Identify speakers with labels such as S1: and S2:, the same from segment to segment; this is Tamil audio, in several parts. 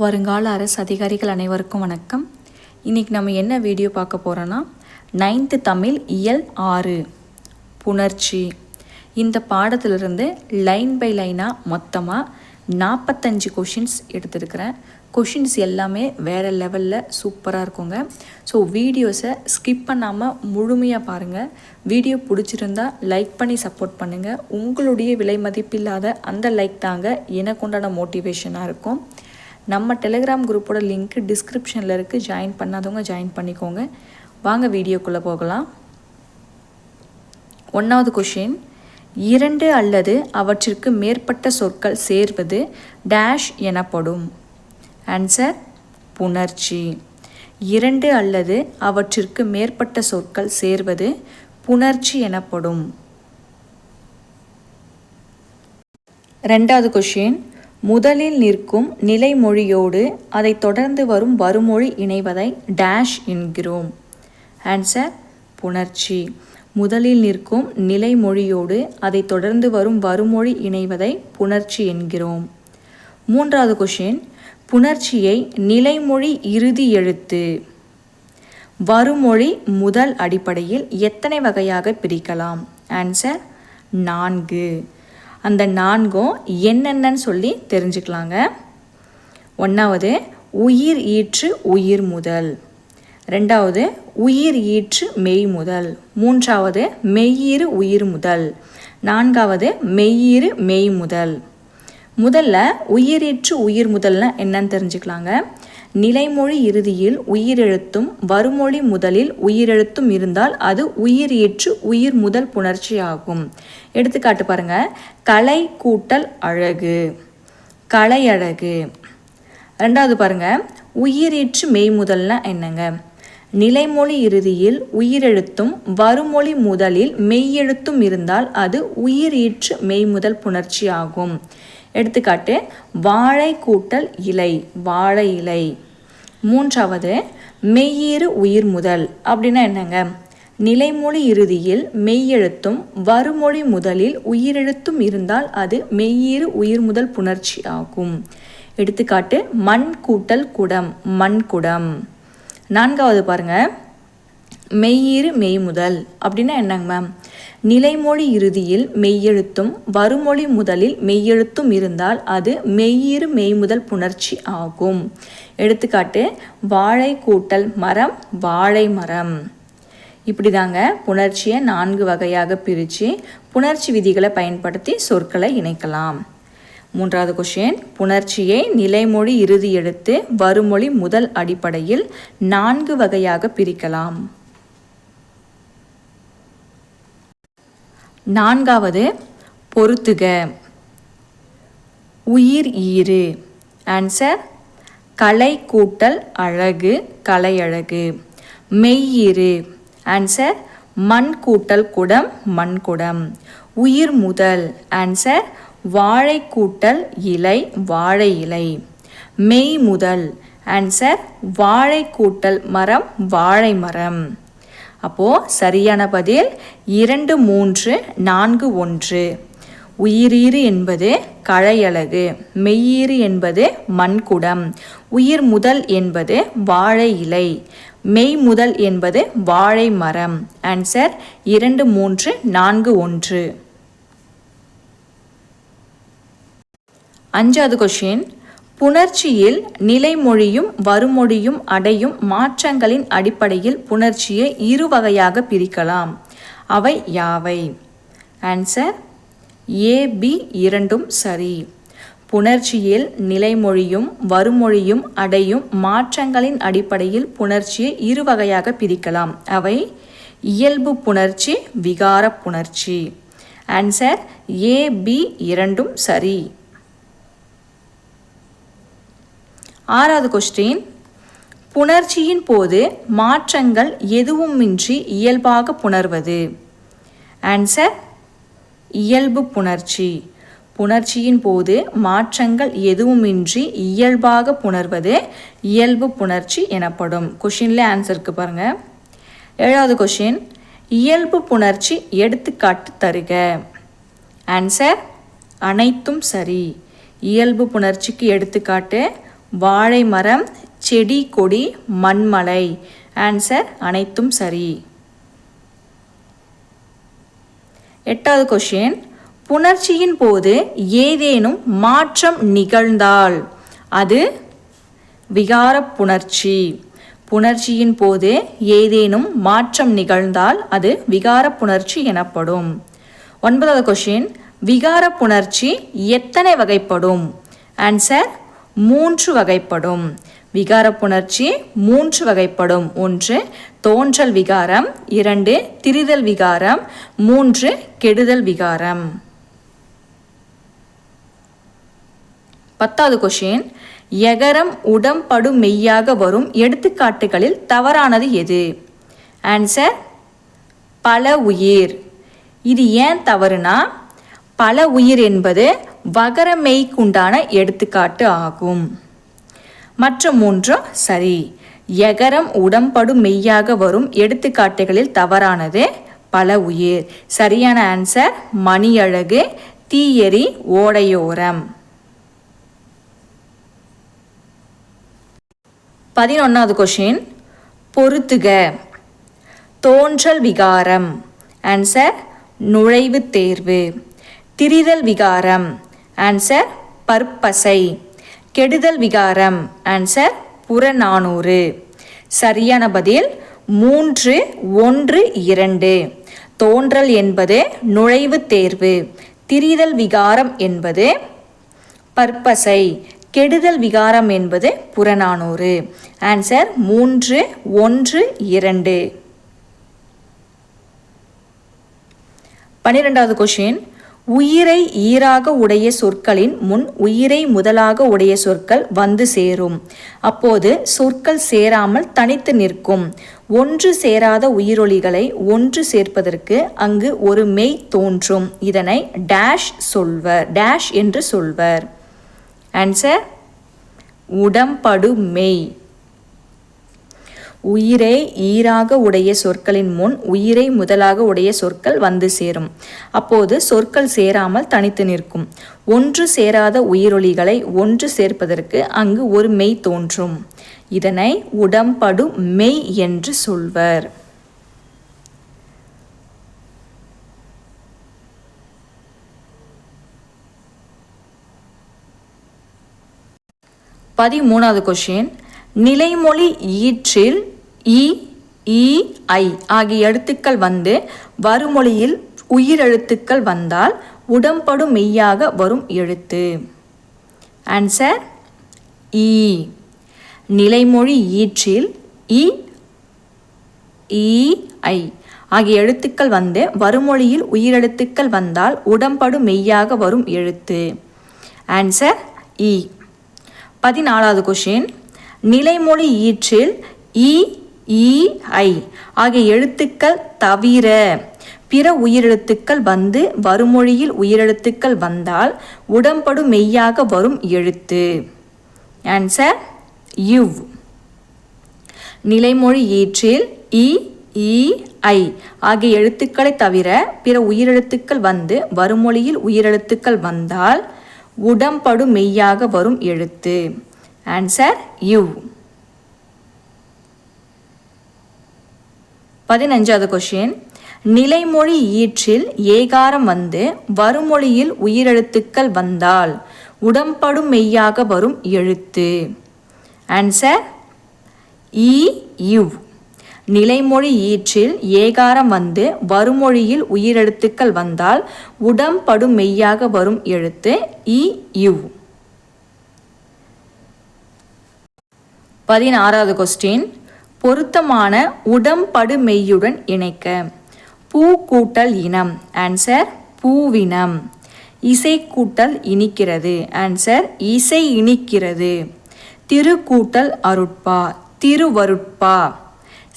S1: வருங்கால அரசு அதிகாரிகள் அனைவருக்கும் வணக்கம். இன்றைக்கி நம்ம என்ன வீடியோ பார்க்க போகிறோன்னா 9th தமிழ் இயல் 6 புணர்ச்சி. இந்த பாடத்திலிருந்து லைன் பை லைனாக மொத்தமாக 45 கொஷின்ஸ் எடுத்துருக்கிறேன். கொஷின்ஸ் எல்லாமே வேறு லெவலில் சூப்பராக இருக்குங்க. ஸோ வீடியோஸை ஸ்கிப் பண்ணாமல் முழுமையாக பாருங்கள். வீடியோ பிடிச்சிருந்தா லைக் பண்ணி சப்போர்ட் பண்ணுங்கள். உங்களுடைய விலை மதிப்பில்லாத அந்த லைக் தாங்க எனக்கு உண்டான மோட்டிவேஷனாக இருக்கும். நம்ம டெலிகிராம் குரூப்போட லிங்க் டிஸ்கிரிப்ஷனில் இருக்குது. ஜாயின் பண்ணாதவங்க ஜாயின் பண்ணிக்கோங்க. வாங்க வீடியோக்குள்ளே போகலாம். 1வது கொஷின், 2 அல்லது அவற்றிற்கு மேற்பட்ட சொற்கள் சேர்வது டேஷ் எனப்படும். ஆன்சர் புணர்ச்சி. 2 அல்லது அவற்றிற்கு மேற்பட்ட சொற்கள் சேர்வது புணர்ச்சி எனப்படும். 2வது கொஷின், முதலில் நிற்கும் நிலைமொழியோடு அதை தொடர்ந்து வரும் வருமொழி இணைவதை டேஷ் என்கிறோம். ஆன்சர் புணர்ச்சி. முதலில் நிற்கும் நிலைமொழியோடு அதை தொடர்ந்து வரும் வருமொழி இணைவதை புணர்ச்சி என்கிறோம். 3வது கொஷின், புணர்ச்சியை நிலைமொழி இறுதி எழுத்து வருமொழி முதல் அடிப்படையில் எத்தனை வகையாக பிரிக்கலாம்? ஆன்சர் 4. அந்த 4ம் என்னென்னு சொல்லி தெரிஞ்சுக்கலாங்க. 1வது உயிர் ஈற்று உயிர் முதல், 2வது உயிர் ஈற்று மெய் முதல், 3வது மெய்யிரு உயிர் முதல், 4வது மெய்யிரு மெய் முதல். முதல்ல உயிரீற்று உயிர் முதல்னா என்னன்னு தெரிஞ்சுக்கலாங்க. நிலைமொழி இறுதியில் உயிரெழுத்தும் வருமொழி முதலில் உயிரெழுத்தும் இருந்தால் அது உயிரீற்று உயிர் முதல் புணர்ச்சி ஆகும். எடுத்துக்காட்டு பாருங்க, கலை கூட்டல் அழகு, கலை அழகு. 2வது பாருங்க, உயிரீற்று மெய் முதல்னா என்னங்க? நிலைமொழி இறுதியில் உயிரெழுத்தும் வருமொழி முதலில் மெய்யெழுத்தும் இருந்தால் அது உயிரீற்று மெய் முதல் புணர்ச்சி ஆகும். எடுத்துக்காட்டு, வாழை கூட்டல் இலை, வாழை இலை. 3வது மெய்யிரு உயிர் முதல் அப்படின்னா என்னங்க? நிலைமொழி இறுதியில் மெய்யெழுத்தும் வருமொழி முதலில் உயிரெழுத்தும் இருந்தால் அது மெய்யிரு உயிர் முதல் புணர்ச்சி ஆகும். எடுத்துக்காட்டு, மண் கூட்டல் குடம், மண் குடம். 4வது பாருங்க, மெய்யிரு மெய் முதல் அப்படின்னா என்னங்க மேம்? நிலைமொழி இறுதியில் மெய்யெழுத்தும் வருமொழி முதலில் மெய்யெழுத்தும் இருந்தால் அது மெய்யிரு மெய் முதல் புணர்ச்சி ஆகும். எடுத்துக்காட்டு, வாழை கூட்டல் மரம், வாழை மரம். இப்படி தாங்க புணர்ச்சியை 4 வகையாக பிரித்து புணர்ச்சி விதிகளை பயன்படுத்தி சொற்களை இணைக்கலாம். 3வது கொஷின், புணர்ச்சியை நிலைமொழி இறுதி எழுத்து வருமொழி முதல் அடிப்படையில் 4 வகையாக பிரிக்கலாம். 4வது பொறுத்துக, உயிர் ஈறு. ஆன்சர் கலை கூட்டல் அழகு, கலையழகு. மெய்யிரு. ஆன்சர் மண் கூட்டல் குடம், மண்குடம். உயிர் முதல். ஆன்சர் வாழை கூட்டல் இலை, வாழை இலை. மெய் முதல். ஆன்சர் வாழை கூட்டல் மரம், வாழை மரம். அப்போது சரியான பதில் 2, 3, 4, 1. உயிரீறு என்பது கழையழகு, மெய்யீறு என்பது மண்குடம், உயிர் முதல் என்பது வாழை இலை, மெய் முதல் என்பது வாழை மரம். ஆன்சர் 2, 3, 4, 1. 5வது கொஷின், புணர்ச்சியில் நிலைமொழியும் வருமொழியும் அடையும் மாற்றங்களின் அடிப்படையில் புணர்ச்சியை 2 வகையாக பிரிக்கலாம். அவை யாவை? ஆன்சர் AB 2ம் சரி. புணர்ச்சியில் நிலைமொழியும் வருமொழியும் அடையும் மாற்றங்களின் அடிப்படையில் புணர்ச்சியை 2 வகையாக பிரிக்கலாம். அவை இயல்பு புணர்ச்சி, விகார புணர்ச்சி. ஆன்சர் AB 2ம் சரி. 6வது கொஸ்டின், புணர்ச்சியின் போது மாற்றங்கள் எதுவுமின்றி இயல்பாக புணர்வது. ஆன்சர் இயல்பு புணர்ச்சி. புணர்ச்சியின் போது மாற்றங்கள் எதுவுமின்றி இயல்பாக புணர்வது இயல்பு புணர்ச்சி எனப்படும். கொஷினில் ஆன்சருக்கு பாருங்கள். 7வது கொஷின், இயல்பு புணர்ச்சி எடுத்துக்காட்டு தருக. ஆன்சர் அனைத்தும் சரி. இயல்பு புணர்ச்சிக்கு எடுத்துக்காட்டு வாழை மரம், செடி கொடி, மண்மலை. ஆன்சர் அனைத்தும் சரி. 8வது கொஸ்டின், புணர்ச்சியின் போது ஏதேனும் மாற்றம் நிகழ்ந்தால் அது விகார புணர்ச்சி. புணர்ச்சியின் போது ஏதேனும் மாற்றம் நிகழ்ந்தால் அது விகார புணர்ச்சி எனப்படும். 9வது கொஸ்டின், விகார புணர்ச்சி எத்தனை வகைப்படும்? ஆன்சர் 3 வகைப்படும். விகார புணர்ச்சி 3 வகைப்படும். 1 தோன்றல் விகாரம், 2 திரிதல் விகாரம், 3 கெடுதல் விகாரம். 10வது கொஸ்டின், எகரம் உடம்படு மெய்யாக வரும் எடுத்துக்காட்டுகளில் தவறானது எது? ஆன்சர் பல உயிர். இது ஏன் தவறுனா, பல உயிர் என்பது வகர மெய்க்குண்டான எடுத்துக்காட்டு ஆகும். மற்ற 3 சரி. எகரம் உடம்படு மெய்யாக வரும் எடுத்துக்காட்டுகளில் தவறானது பல உயிர். சரியான ஆன்சர் மணியழகு, தீயெறி, ஓடையோரம். 11வது கொஸ்டின், பொறுத்துக. தோன்றல் விகாரம். ஆன்சர் நுழைவு தேர்வு. திரிதல் விகாரம். ஆன்சர் பற்பசை. கெடுதல் விகாரம். ஆன்சர் புறநானூறு. சரியான பதில் 3, 1, 2. தோன்றல் என்பது நுழைவு தேர்வு, திரிதல் விகாரம் என்பது பற்பசை, கெடுதல் விகாரம் என்பது புறநானூறு. ஆன்சர் 3, 1, 2. 12வது கொஸ்டின், உயிரை ஈராக உடைய சொற்களின் முன் உயிரை முதலாக உடைய சொற்கள் வந்து சேரும். அப்போது சொற்கள் சேராமல் தனித்து நிற்கும். ஒன்று சேராத உயிரொலிகளை ஒன்று சேர்ப்பதற்கு அங்கு ஒரு மெய் தோன்றும். இதனை டேஷ் சொல்வர், டேஷ் என்று சொல்வர். ஆன்சர் உடம்படு மெய். உயிரை ஈராக உடைய சொற்களின் முன் உயிரை முதலாக உடைய சொற்கள் வந்து சேரும். அப்போது சொற்கள் சேராமல் தனித்து நிற்கும். ஒன்று சேராத உயிரொலிகளை ஒன்று சேர்ப்பதற்கு அங்கு ஒரு மெய் தோன்றும். இதனை உடம்படு மெய் என்று சொல்வர். பதிமூணாவது கொஸ்டின், நிலைமொழி ஈற்றில் இ, ஈ, ஐ ஆகிய எழுத்துக்கள் வந்து வருமொழியில் உயிரெழுத்துக்கள் வந்தால் உடம்படு மெய்யாக வரும் எழுத்து. ஆன்சர் ஈ. நிலைமொழி ஈற்றில் இ, ஈ, ஐ ஆகிய எழுத்துக்கள் வந்து வருமொழியில் உயிரெழுத்துக்கள் வந்தால் உடம்படு மெய்யாக வரும் எழுத்து. ஆன்சர் இ. 14வது கொஸ்டின், நிலைமொழி ஈற்றில் இ, ஈ, ஐ ஆகிய எழுத்துக்கள் தவிர பிற உயிரெழுத்துக்கள் வந்து வருமொழியில் உயிரெழுத்துக்கள் வந்தால் உடம்படு மெய்யாக வரும் எழுத்து. ஆன்சர் யுவ். நிலைமொழி ஈற்றில் இ, ஈ, ஐ ஆகிய எழுத்துக்களை தவிர பிற உயிரெழுத்துக்கள் வந்து வருமொழியில் உயிரெழுத்துக்கள் வந்தால் உடம்படு மெய்யாக வரும் எழுத்து. ஆன்சர் யுவ். 15வது கொஸ்டின், நிலைமொழி ஈற்றில் ஏகாரம் வந்து வருமொழியில் உயிரெழுத்துக்கள் வந்தால் உடம்படு மெய்யாக வரும் எழுத்து. ஆன்சர் இ, யுவ். நிலைமொழி ஈற்றில் ஏகாரம் வந்து வருமொழியில் உயிரெழுத்துக்கள் வந்தால் உடம்படு மெய்யாக வரும் எழுத்து இ, யுவ். 16வது கொஸ்டின், பொருத்தமான உடம்படு மெய்யுடன் இணைக்க. பூ கூட்டல் இனம். ஆன்சர் பூவினம். இசை கூட்டல் இனிக்கிறது. ஆன்சர் இசை இனிக்கிறது. திரு கூட்டல் அருட்பா, திருவருட்பா.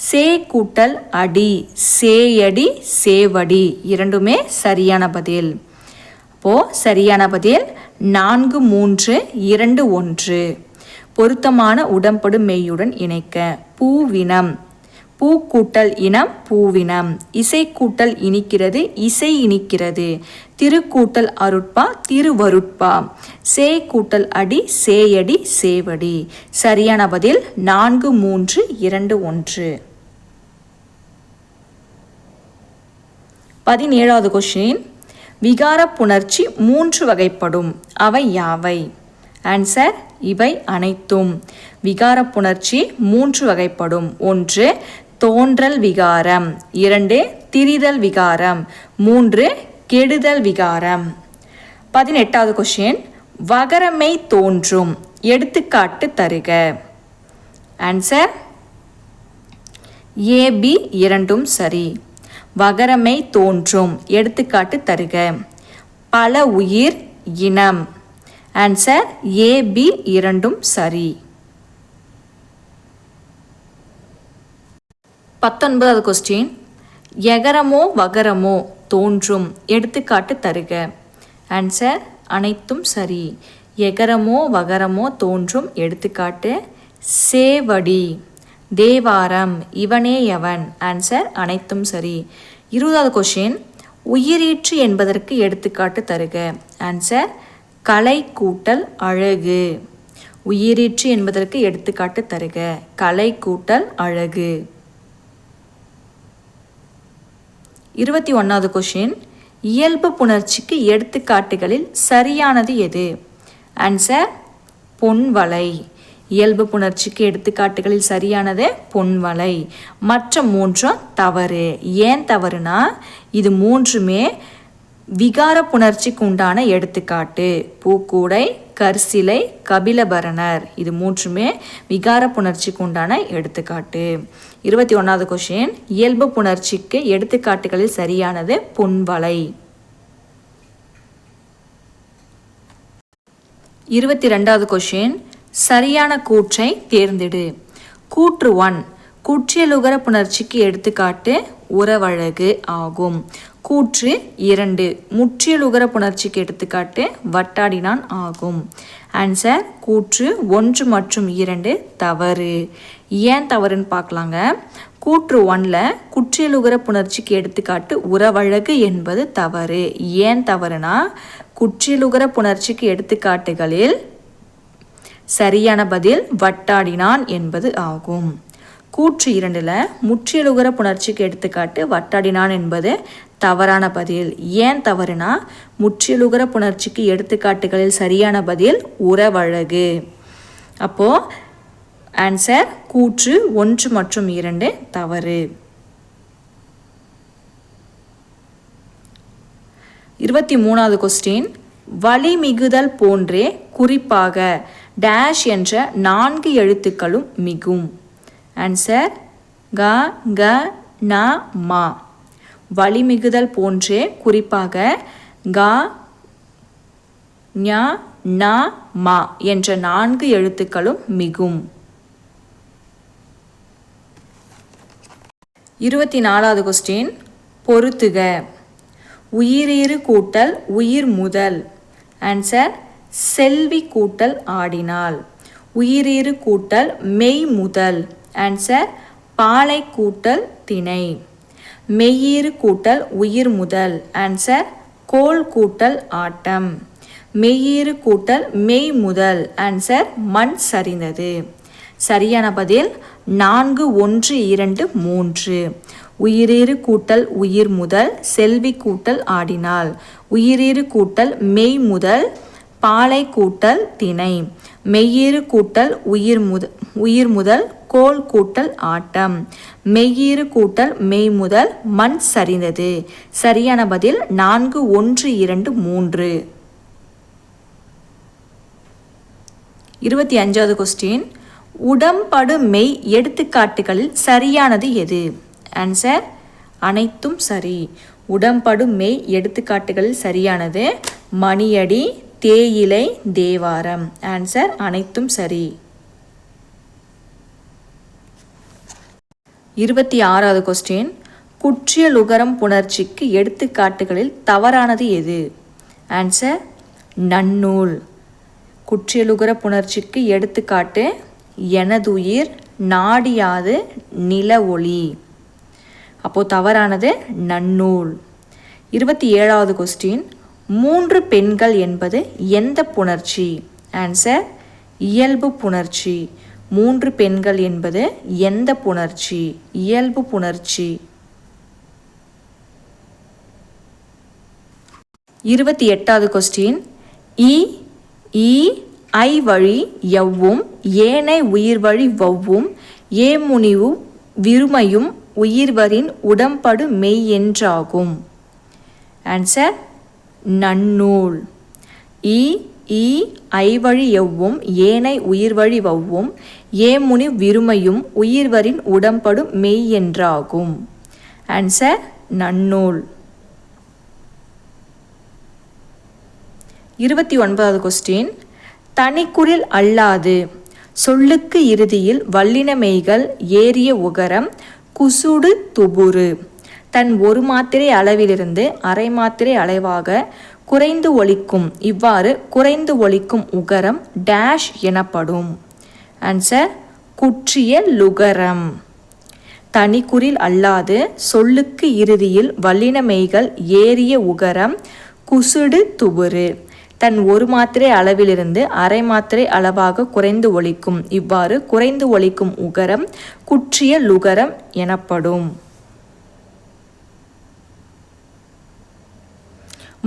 S1: சே கூட்டல் அடி, சேயடி, சேவடி. இரண்டுமே சரியான பதில். அப்போ சரியான பதில் 4, 3, 2, 1. பொருத்தமான உடம்படு மெய்யுடன் இணைக்க. பூவினம். பூ கூட்டல் இனம் பூவினம். இசை கூட்டல் இனிக்கிறது இசை இனிக்கிறது. திருக்கூட்டல் அருட்பா திருவருட்பா. சே கூட்டல் அடி சேயடி சேவடி. சரியான பதில் 4, 3, 2, 1. 17வது கொஸ்டின். விகார புணர்ச்சி 3 வகைப்படும். அவை யாவை? ஆன்சர் இவை அனைத்தும். விகார புணர்ச்சி 3 வகைப்படும். 1 தோன்றல் விகாரம், 2 திரிதல் விகாரம், 3 கெடுதல் விகாரம். 18வது கொஸ்டின். வகரமை தோன்றும். எடுத்துக்காட்டு தருக. ஆன்சர் ஏபி இரண்டும் சரி. வகரமை தோன்றும். எடுத்துக்காட்டு தருக. பல உயிர் இனம். ஆன்சர் ஏபி இரண்டும் சரி. 19வது கொஸ்டின். எகரமோ வகரமோ தோன்றும். எடுத்துக்காட்டு தருக. ஆன்சர் அனைத்தும் சரி. எகரமோ வகரமோ தோன்றும். எடுத்துக்காட்டு சேவடி, தேவாரம், இவனே எவன். ஆன்சர் அனைத்தும் சரி. 20வது கொஸ்டின். உயிரீற்று என்பதற்கு எடுத்துக்காட்டு தருக. ஆன்சர் கலை கூட்டல் அழகு. உயிரீற்று என்பதற்கு எடுத்துக்காட்டு தருக. கலை கூட்டல் அழகு. 21வது கொஸ்டின். இயல்பு புணர்ச்சிக்கு எடுத்துக்காட்டுகளில் சரியானது எது? ஆன்சர் பொன்வளை. இயல்பு புணர்ச்சிக்கு எடுத்துக்காட்டுகளில் சரியானது பொன்வளை. மற்ற 3 தவறு. ஏன் தவறுனா இது 3மே விகார புணர்ச்சிக்கு உண்டான எடுத்துக்காட்டு. பூக்கூடை, கர்சிலை, கபிலபரணர், இது 3மே விகார புணர்ச்சிக்கு உண்டான எடுத்துக்காட்டு. 21வது கொஸ்டின். இயல்பு புணர்ச்சிக்கு எடுத்துக்காட்டுகளில் சரியானது பொன்வளை. 22வது கொஸ்டின். சரியான கூற்றை தேர்ந்தெடு. கூற்று 1 குற்றியலுகர புணர்ச்சிக்கு எடுத்துக்காட்டு உறவழகு ஆகும். கூற்று 2 முற்றியலுகர புணர்ச்சிக்கு எடுத்துக்காட்டு வட்டாடினான் ஆகும். ஆன்சர் கூற்று 1 மற்றும் 2 தவறு. ஏன் தவறுன்னு பார்க்கலாங்க. கூற்று 1ல் குற்றியலுகர புணர்ச்சிக்கு எடுத்துக்காட்டு உறவழகு என்பது தவறு. ஏன் தவறுனா குற்றியலுகர புணர்ச்சிக்கு எடுத்துக்காட்டுகளில் சரியான பதில் வட்டாடினான் என்பது ஆகும். கூற்று 2ல் முற்றியலுகர புணர்ச்சிக்கு எடுத்துக்காட்டு வட்டாடினான் என்பது தவறான பதில். ஏன் தவறுனா முற்றியலுகர புணர்ச்சிக்கு எடுத்துக்காட்டுகளில் சரியான பதில் உறவழகு. அப்போ ஆன்சர் கூற்று 1 மற்றும் 2 தவறு. 23வது கொஸ்டின். வலி மிகுதல் போன்றே குறிப்பாக டேஷ் என்ற 4 எழுத்துக்களும் மிகும். ஆன்சர் க க ந மா. வலி மிகுதல் போன்றே குறிப்பாக க ஞ ந மா என்ற 4 எழுத்துக்களும் மிகும். 24வது கொஸ்டின். பொறுத்துக. உயிரீறு கூட்டல் உயிர் முதல். ஆன்சர் செல்வி கூட்டல் ஆடினாள். உயிரீறு கூட்டல் மெய் முதல். ஆன்சர் பாலை கூட்டல் திணை. மெய்யீறு கூட்டல் உயிர் முதல். ஆன்சர் கோல் கூட்டல் ஆட்டம். மெய்யீறு கூட்டல் மெய் முதல். ஆன்சர் மண் சரிந்தது. சரியான பதில் 4, 1, 2, 3. உயிரீறு கூட்டல் உயிர் முதல் செல்வி கூட்டல் ஆடினாள். உயிரீறு கூட்டல் மெய் முதல் பாலை கூட்டல் திணை. மெய்யீறு கூட்டல் உயிர் முதல் கோல் கூட்டல் ஆட்டம். மெய்யீறு கூட்டல் மெய் முதல் மண் சரிந்தது. சரியான பதில் 4, 1, 2, 3. 25வது கொஸ்டின். உடம்படு மெய் எடுத்துக்காட்டுகளில் சரியானது எது? ஆன்சர் அனைத்தும் சரி. உடம்படு மெய் எடுத்துக்காட்டுகளில் சரியானது மணியடி, தேயிலை, தேவாரம். ஆன்சர் அனைத்தும் சரி. 26வது கொஸ்டின். குற்றியலுகரம் புணர்ச்சிக்கு எடுத்துக்காட்டுகளில் தவறானது எது? ஆன்சர் நன்னூல். குற்றியலுகர புணர்ச்சிக்கு எடுத்துக்காட்டு எனதுயிர், நாடியாது, நில ஒளி. அப்போது தவறானது நன்னூல். 27வது கொஸ்டின், 3 பெண்கள் என்பது எந்த புணர்ச்சி? ஆன்சர் இயல்பு புணர்ச்சி. 3 பெண்கள் என்பது எந்த புணர்ச்சி? இயல்பு புணர்ச்சி. 28வது கொஸ்டின், இ ஐ வழி எவ்வும் ஏனை உயிர் வழி வவ்வும் ஏமுனிவு விருமையும் உயிர்வரின் உடம்படு மெய் என்றாகும். ஆன்சர் நன்னூல். இ ஐ வழி எவ்வும் ஏனை உயிர் வழி வவ்வும் ஏமுனி விருமையும் உயிர்வரின் உடம்படு மெய் என்றாகும். ஆன்சர் நன்னூல். 29வது கொஸ்டின், தனிக்குறில் அல்லாது சொல்லுக்கு இறுதியில் வல்லினமெய்கள் ஏறிய உகரம் குசுடு துபுரு தன் ஒரு மாத்திரை அளவிலிருந்து அரை மாத்திரை அளவாக குறைந்து ஒலிக்கும். இவ்வாறு குறைந்து ஒலிக்கும் உகரம் டேஷ் எனப்படும். ஆன்சர் குற்றிய லுகரம். தனிக்குறில் அல்லாது சொல்லுக்கு இறுதியில் வல்லினமெய்கள் ஏறிய உகரம் குசுடு துபுரு தன் ஒரு மாத்திரை அளவிலிருந்து அரை மாத்திரை அளவாக குறைந்து ஒலிக்கும். இவ்வாறு குறைந்து ஒலிக்கும் உகரம் குற்றிய லுகரம் எனப்படும்.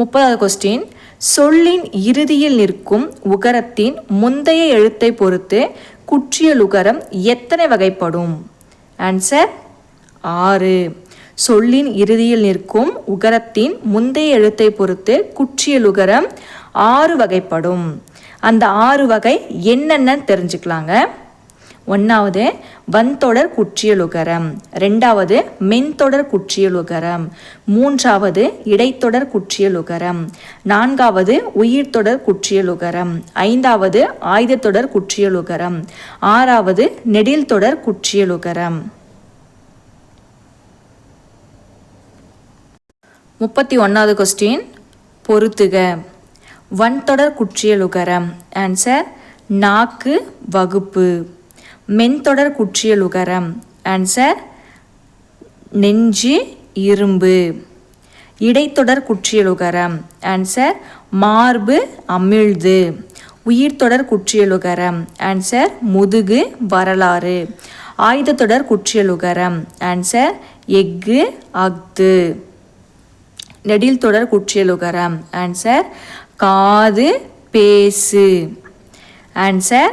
S1: 30வது கொஸ்டின், சொல்லின் இறுதியில் நிற்கும் உகரத்தின் முந்தைய எழுத்தை பொறுத்து குற்றிய லுகரம் எத்தனை வகைப்படும்? ஆன்சர் 6. சொல்லின் இறுதியில் நிற்கும் உகரத்தின் முந்தைய எழுத்தை பொறுத்து குற்றிய லுகரம் 6 வகைப்படும். அந்த 6 வகை என்னென்னு தெரிஞ்சுக்கலாங்க. 1வது வன்தொடர் குற்றியலுகரம், 2வது மென்தொடர் குற்றியலுகரம், 3வது இடைத்தொடர் குற்றியலுகரம், 4வது உயிர்த்தொடர் குற்றியலுகரம், 5வது ஆயுதத்தொடர் குற்றியலுகரம், 6வது நெடில்தொடர் குற்றியலுகரம். 31வது கொஸ்டின், பொறுத்துக. வன்தொடர் குற்றியலுகரம். ஆன்சர் நாக்கு வகுப்பு. மென்தொடர் குற்றியலுகரம். ஆன்சர் நெஞ்சு இரும்பு. இடைத்தொடர் குற்றியலுகரம். ஆன்சர் மார்பு அமிழ்து. உயிர்த்தொடர் குற்றியலுகரம். ஆன்சர் முதுகு வரலாறு. ஆயுதத்தொடர் குற்றியலுகரம். ஆன்சர் எஃகு அஃது. நெடில்தொடர் குற்றியலுகரம். ஆன்சர் காது பேசு. ஆன்சர்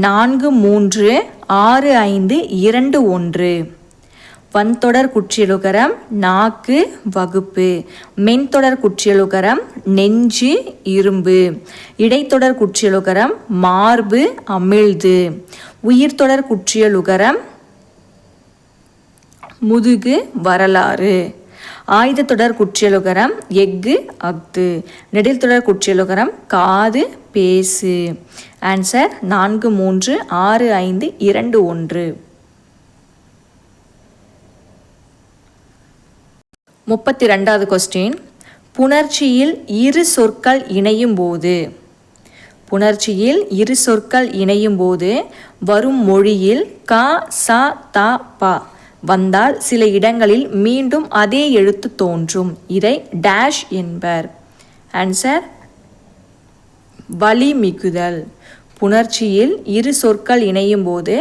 S1: 4, 3, 6, 5, 2, 1. வன்தொடர் குற்றியலுகரம் நாக்கு வகுப்பு. மென்தொடர் குற்றியலுகரம் நெஞ்சு இரும்பு. இடைத்தொடர் குற்றியலுகரம் மார்பு அமிழ்து. உயிர்த்தொடர் குற்றியலுகரம் முதுகு வரலாறு. ஆயுதத்தொடர் குற்றியலுகரம் எஃகு அஃது. நெடில்தொடர் குற்றியலுகரம் காது பேசு. ஆன்சர் 4, 3, 6, 5, 2, 1. 32வது கொஸ்டின், புணர்ச்சியில் இரு சொற்கள் இணையும் போது புணர்ச்சியில் இரு சொற்கள் இணையும் போது வரும் மொழியில் க ச த ப வந்தால் சில இடங்களில் மீண்டும் அதே எழுத்து தோன்றும். இதை டேஷ் என்பர். ஆன்சர் வளிமிகுதல். புணர்ச்சியில் இரு சொற்கள் இணையும் போது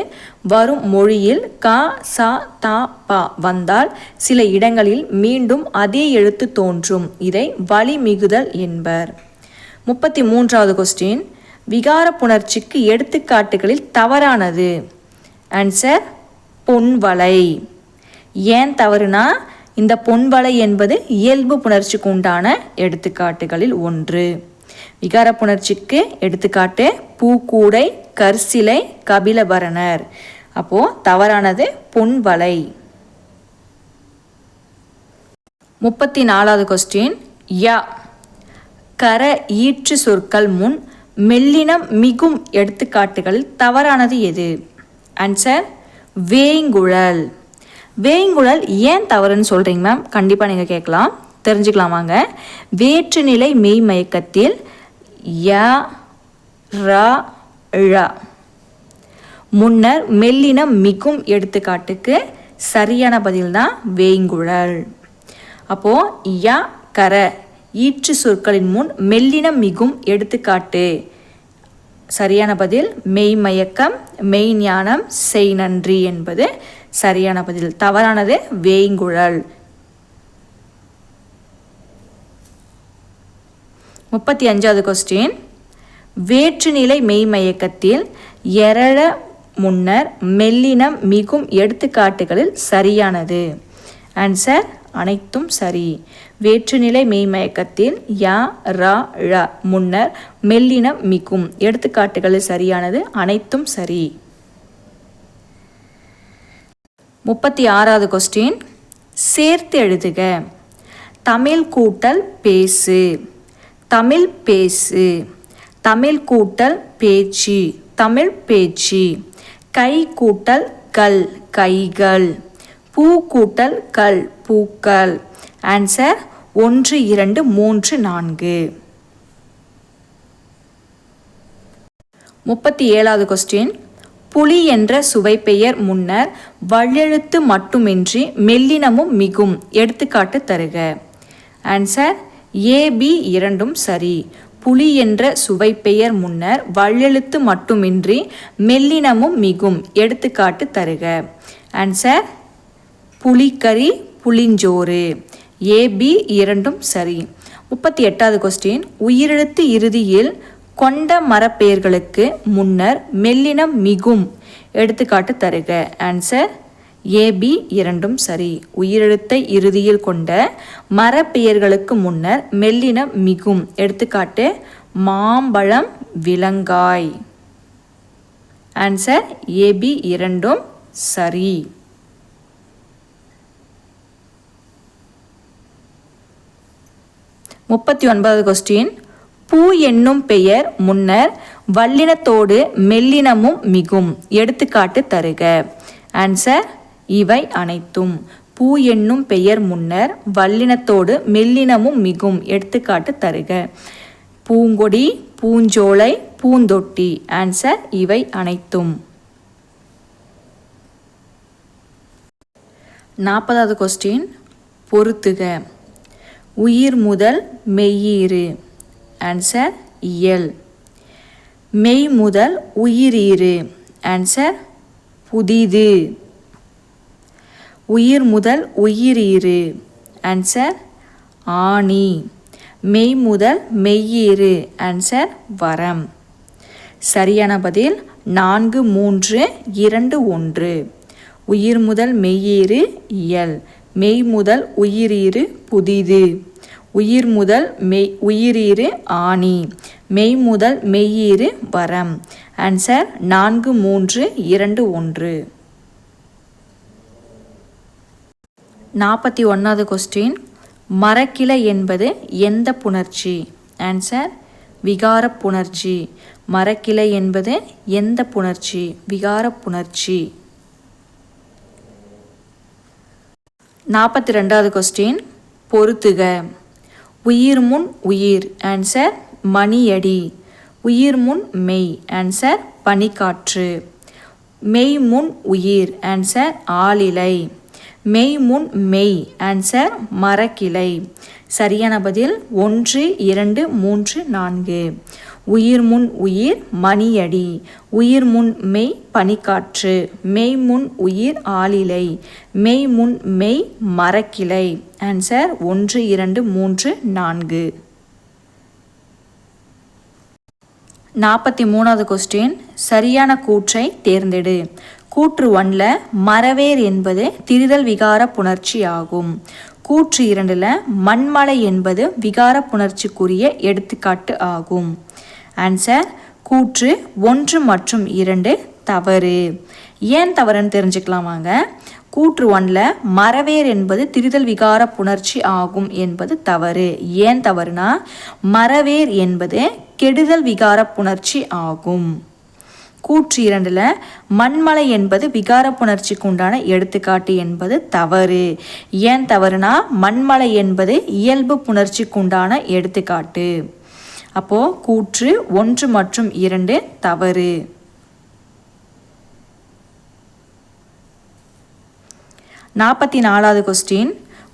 S1: வரும் மொழியில் க ச த ப வந்தால் சில இடங்களில் மீண்டும் அதே எழுத்து தோன்றும். இதை வளிமிகுதல் என்பர். 33வது கொஸ்டின், விகார புணர்ச்சிக்கு எடுத்துக்காட்டுகளில் தவறானது. ஆன்சர் பொன்வளை. ஏன் தவறுனா, இந்த பொன்வளை என்பது இயல்பு புணர்ச்சிக்கு உண்டான எடுத்துக்காட்டுகளில் ஒன்று. விகார புணர்ச்சிக்கு எடுத்துக்காட்டு பூக்கூடை, கற்சிலை, கபிலபரணர். அப்போ தவறானது பொன்வளை. 34வது கொஸ்டின், ய கர ஈற்று சொற்கள் முன் மெல்லினம் மிகும் எடுத்துக்காட்டுகளில் தவறானது எது? ஆன்சர் வேங்குழல். வேங்குழல் ஏன் தவறுன்னு சொல்கிறீங்க மேம்? கண்டிப்பாக நீங்கள் கேட்கலாம், தெரிஞ்சுக்கலாம் வாங்க. வேற்றுநிலை மெய் மயக்கத்தில் ய ர ழ முன்னர் மெல்லினம் மிகும் எடுத்துக்காட்டுக்கு சரியான பதில் தான் வேய்ங்குழல். அப்போது ய கர ஈற்று சொற்களின் முன் மெல்லினம் மிகும் எடுத்துக்காட்டு சரியான பதில் மெய்மயக்கம், மெய்ஞானம், செய் நன்றி என்பது சரியான பதில். தவறானது வேய்ங்குழல். 35வது கொஸ்டின். வேற்றுநிலை மெய்மயக்கத்தில் எரழ முன்னர் மெல்லினம் மிகும் எடுத்துக்காட்டுகளில் சரியானது. ஆன்சர் அனைத்தும் சரி. வேற்றுநிலை மெய்மயக்கத்தில் ய ர ழ முன்னர் மெல்லினம் மிகும் எடுத்துக்காட்டுகளில் சரியானது அனைத்தும் சரி. 36வது கொஸ்டின். சேர்த்து எழுதுக. தமிழ் கூட்டல் பேசு, தமிழ் பேசு, தமிழ் கூட்டல் பேச்சு, தமிழ் பேச்சு, கை கூட்டல் கல், கைகள், பூ கூட்டல் கல், பூக்கள். ஆன்சர் 1 2 3 4. 37வது கொஸ்டின். புலி என்ற சுவைப்பெயர் முன்னர் வள்ளெழுத்து மட்டுமின்றி மெல்லினமும் மிகும் எடுத்துக்காட்டு தருக. ஆன்சர் ஏபி இரண்டும் சரி. புலி என்ற சுவைப்பெயர் முன்னர் வள்ளெழுத்து மட்டுமின்றி மெல்லினமும் மிகும் எடுத்துக்காட்டு தருக. ஆன்சர் புலிக்கறி, புளிஞ்சோறு. ஏபி இரண்டும் சரி. 38வது கொஸ்டின். உயிரெழுத்து இறுதியில் கொண்ட மரப்பெயர்களுக்கு முன்னர் மெல்லினம் மிகும் எடுத்துக்காட்டு தருக. ஆன்சர் ஏபி இரண்டும் சரி. உயிரெழுத்தை இறுதியில் கொண்ட மரப்பெயர்களுக்கு முன்னர் மெல்லினம் மிகும் எடுத்துக்காட்டு மாம்பழம், விலங்காய். ஆன்சர் ஏபி இரண்டும் சரி. 39வது கொஸ்டின். பூ என்னும் பெயர் முன்னர் வல்லினத்தோடு மெல்லினமும் மிகும் எடுத்துக்காட்டு தருக. ஆன்சர் இவை அனைத்தும். பூ என்னும் பெயர் முன்னர் வல்லினத்தோடு மெல்லினமும் மிகும் எடுத்துக்காட்டு தருக. பூங்கொடி, பூஞ்சோலை, பூந்தொட்டி. ஆன்சர் இவை அனைத்தும். 40வது கொஸ்டின். பொறுத்துக. உயிர் முதல் மெய்யீறு. ஆன்சர் இயல். மெய் முதல் உயிரீறு. ஆன்சர் புதிது. உயிர் முதல் உயிரீறு. ஆன்சர் ஆணி. மெய் முதல் மெய்யீறு. ஆன்சர் வரம். சரியான பதில் 4 3 2 1. உயிர் முதல் மெய்யீறு இயல், மெய் முதல் உயிரீறு புதிது, உயிர் முதல் உயிரீறு ஆணி, மெய் முதல் மெய்யீறு வரம். ஆன்சர் 4 3 2 1. 41வது கொஸ்டின். மரக்கிளை என்பது எந்த புணர்ச்சி? ஆன்சர் விகார புணர்ச்சி. மரக்கிளை என்பது எந்த புணர்ச்சி? விகார புணர்ச்சி. 42வது கொஸ்டின். பொறுத்துக. உயிர் முன் உயிர். ஆன்சர் மணியடி. உயிர் முன் மெய். ஆன்சர் பனிக்காற்று. மெய் முன் உயிர். ஆன்சர் ஆளிலை. மெய் முன் மெய். ஆன்சர் மரக்கிளை. சரியான பதில் 1 2 3 4. உயிர் முன் உயிர் மணியடி, உயிர் முன் மெய் பனிக்காற்று, மெய் முன் உயிர் ஆளிலை, மெய் முன் மெய் மரக்கிளை. ஆன்சர் 1 2 3 4. 43வது கொஸ்டின். சரியான கூற்றை தேர்ந்தெடு. கூற்று 1ல் மரவேர் என்பது திரிதல் விகார புணர்ச்சி ஆகும். கூற்று 2ல் மண்மலை என்பது விகார புணர்ச்சிக்குரிய எடுத்துக்காட்டு ஆகும். ஆன்சர் கூற்று 1 மற்றும் 2 தவறு. ஏன் தவறுன்னு தெரிஞ்சுக்கலாம் வாங்க. கூற்று 1ல் மரவேர் என்பது திரிதல் விகார புணர்ச்சி ஆகும் என்பது தவறு. ஏன் தவறுனா மரவேர் என்பது கெடுதல் விகார புணர்ச்சி ஆகும். கூற்று 2ல் மண்மலை என்பது விகார புணர்ச்சிக்கு உண்டான எடுத்துக்காட்டு என்பது தவறு. ஏன் தவறுனா மண்மலை என்பது இயல்பு புணர்ச்சிக்கு உண்டான எடுத்துக்காட்டு. அப்போது கூற்று 1 மற்றும் 2 தவறு. 44வது கொஸ்டின்,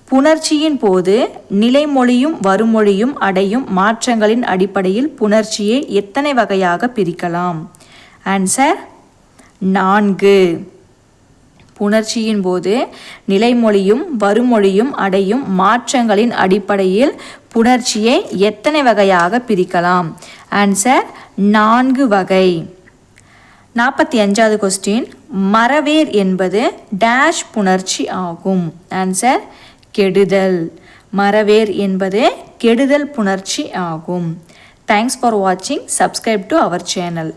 S1: புணர்ச்சியின் போது நிலைமொழியும் வருமொழியும் அடையும் மாற்றங்களின் அடிப்படையில் புணர்ச்சியை எத்தனை வகையாக பிரிக்கலாம்? ஆன்சர் 4. புணர்ச்சியின் போது நிலைமொழியும் வருமொழியும் அடையும் மாற்றங்களின் அடிப்படையில் புணர்ச்சியை எத்தனை வகையாக பிரிக்கலாம்? ஆன்சர் 4 வகை. 45வது கொஸ்டின், மறவேர் என்பது டேஷ் புணர்ச்சி ஆகும்? ஆன்சர் கெடுதல். மறவேர் என்பது கெடுதல் புணர்ச்சி ஆகும். தேங்க்ஸ் ஃபார் வாட்சிங். Subscribe to our channel.